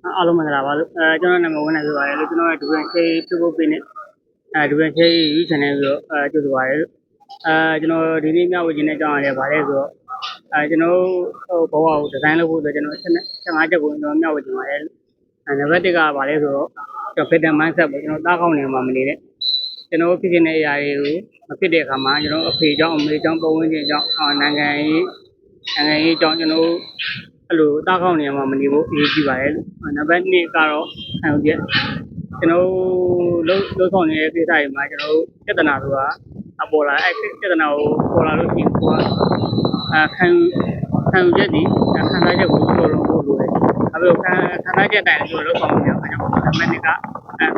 အားလုံးမင်္ဂလာပါလို့ကျွန်တော်နာမည်ဝင်နေဆိုပါရလို့ကျွန်တော်ဒူရင်ခေးပြုတ်ပေးနေဒူရင်ခေးယူချန်နေပြီးတော့ကျုပ်ဆိုပါရလို့ကျွန်တော်ဒီနေ့မျှဝေခြင်းနဲ့ကြောင်းရတယ်ဗါလဲဆိုတော့ကျွန်တော်ဘဝကိုဒီဇိုင်းလုပ်ဖို့ဆိုကျွန်တော်15ချက်ကိုကျွန်တော်မျှဝေခြင်းပါတယ်နံပါတ်1ကဗါလဲဆိုတော့ကျွန်တော် better mindset ပေါ့ကျွန်တော်တားကောင်းနေမှာမနေတဲ့ကျွန်တော်ဖြစ်နေတဲ့အရာတွေကိုမဖြစ်တဲ့အခါမှာကျွန်တော်အဖေကြောင့်အမေကြောင့်ပတ်ဝန်းကျင်ကြောင့်နိုင်ငံရေးကြောင့်ကျွန်တော်အဲ့လိုတားကောင်းနေမှာမနေဖို့အရေးကြီးပါတယ်လို့နံပါတ်2ကတော့ခံယူချက်ကျွန်တော်လုံးဆောင်နေတဲ့ကိစ္စတွေမှာကျွန်တော်ပြဿနာဆိုတာအပေါ်လာအဲ့ပြဿနာကိုပေါ်လာလို့ရှိရင်ကိုကခံယူချက်ဒီခံစားချက်ကိုကျော်လွန်ဖို့လိုတယ်အဲ့လိုခံစားချက်တိုင်းကျော်လုံးဆောင်နေအောင်နံပါတ်2က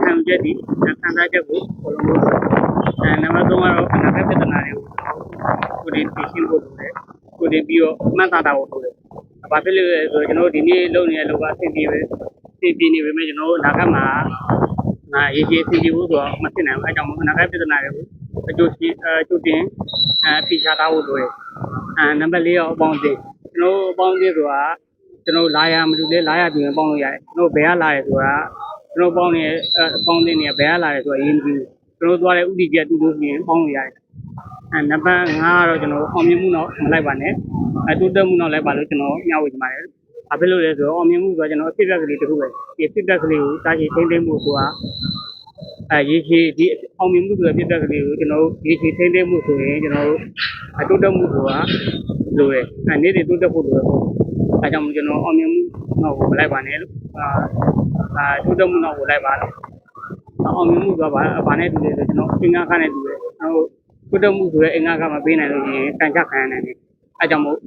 ခံယူချက်ဒီခံစားချက်ကိုကျော်လွန်ဖို့လိုတယ်နံပါတ်3ကတော့အနာဂတ်ပြဿနာတွေကိုကိုယ်တည်ရှင်းဖို့လိုတယ်ကိုယ်တည်ပြီးတော့မှတ်သားတာဖို့လိုတယ်ဘာဖြစ်လို့လဲဆိုတော့ကျွန်တော်ဒီနေ့လုပ်နေတဲ့လောကအဆင်ပြေနေပေမဲ့ကျွန်တော်အနာဂတ်မှာရေးရေးစီဖို့ဆိုတော့မဖြစ်နိုင်ဘူးအဲကြောင့်အနာဂတ်ပြဿနာတွေကိုအကျိုးတင်ဖိချထားဖို့လိုတယ်နံပါတ်4ကအပေါင်းအသင်းကျွန်တော်အပေါင်းအသင်းဆိုတာကျွန်တော်လာရမလို့လေလာရပြင်ပေါင်းလို့ရတယ်ကျွန်တော်ဘယ်ကလာရဲဆိုတာကျွန်တော်ပေါင်းနေအပေါင်းအသင်းတွေကဘယ်ကလာရဲဆိုတာအရင်ပြီးကျွန်တော်သွားတဲ့ဥတီကျတူလို့ပြင်ပေါင်းလို့ရတယ်နံပါတ်5ကတော့ကျွန်တော်အောင်မြင်မှုတော့မလိုက်ပါနဲ့တိုးတက်မှုတော့လိုက်ပါလို့ကျွန်တော်ညှောက်ဝေချင်ပါတယ်ဘာဖြစ်လို့လဲဆိုတော့အောင်မြင်မှုဆိုတော့ကျွန်တော်အဖြစ်အပျက်ကလေးတစ်ခုပဲဒီအဖြစ်အပျက်ကလေးကိုတာရှည်ထိန်းသိမ်းမှုဆိုတာရေရှည်ဒီအောင်မြင်မှုဆိုတဲ့အဖြစ်အပျက်ကလေးကိုကျွန်တော်ရေရှည်ထိန်းသိမ်းမှုဆိုရင်ကျွန်တော်တိုးတက်မှုဆိုတာလိုတယ်နေ့စဉ်တိုးတက်ဖို့လိုတယ်အဲကြောင့်ကျွန်တော်အောင်မြင်မှုတော့မလိုက်ပါနဲ့လို့တိုးတက်မှုတော့လိုက်ပါလို့အောင်မြင်မှုကဘာနဲ့တူလဲဆိုကျွန်တော်အင်္ဂါခနဲ့တူတယ်တိုးတက်မှုဆိုတဲ့အင်္ဂါခမပေးနိုင်လို့ရင်တန်ချခံရနိုင်တယ်အဲကြောင့်မို့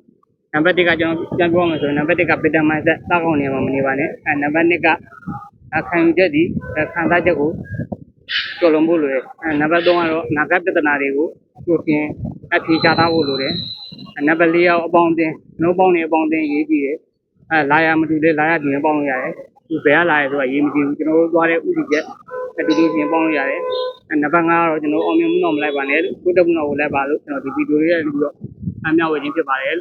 နံပါတ်1ကကျွန်တော်ပြန်ပြောမယ်ဆိုရင်နံပါတ်1က better mindset တောက်အောင်နေမှာမနေပါနဲ့နံပါတ်2ကခံယူချက်ဒီခံစားချက်ကိုကျော်လွန်ဖို့လိုတယ်နံပါတ်3ကတော့အနာဂတ်ပြဿနာတွေကိုကြိုတင်အဖြေရှာထားဖို့လိုတယ်နံပါတ်4ကအပေါင်းအသင်းနှုတ်ပေါင်းနေအပေါင်းအသင်းရေးကြည့်တယ်လာရမတူလေလာရပြင်ပေါင်းလို့ရတယ်ဒီဘယ်ကလာရဲဆိုတာရေးမကြည့်ဘူးကျွန်တော်တို့သွားတဲ့ဥတီချက်အတူတူပြင်ပေါင်းလို့ရတယ်နံပါတ်5ကတော့ကျွန်တော်အောင်မြင်မှုတော့မလိုက်ပါနဲ့လို့တိုးတက်မှုတော့လိုက်ပါလို့ကျွန်တော်ဒီဗီဒီယိုလေးရပြီးတော့အမျှဝေခြင်းဖြစ်ပါတယ်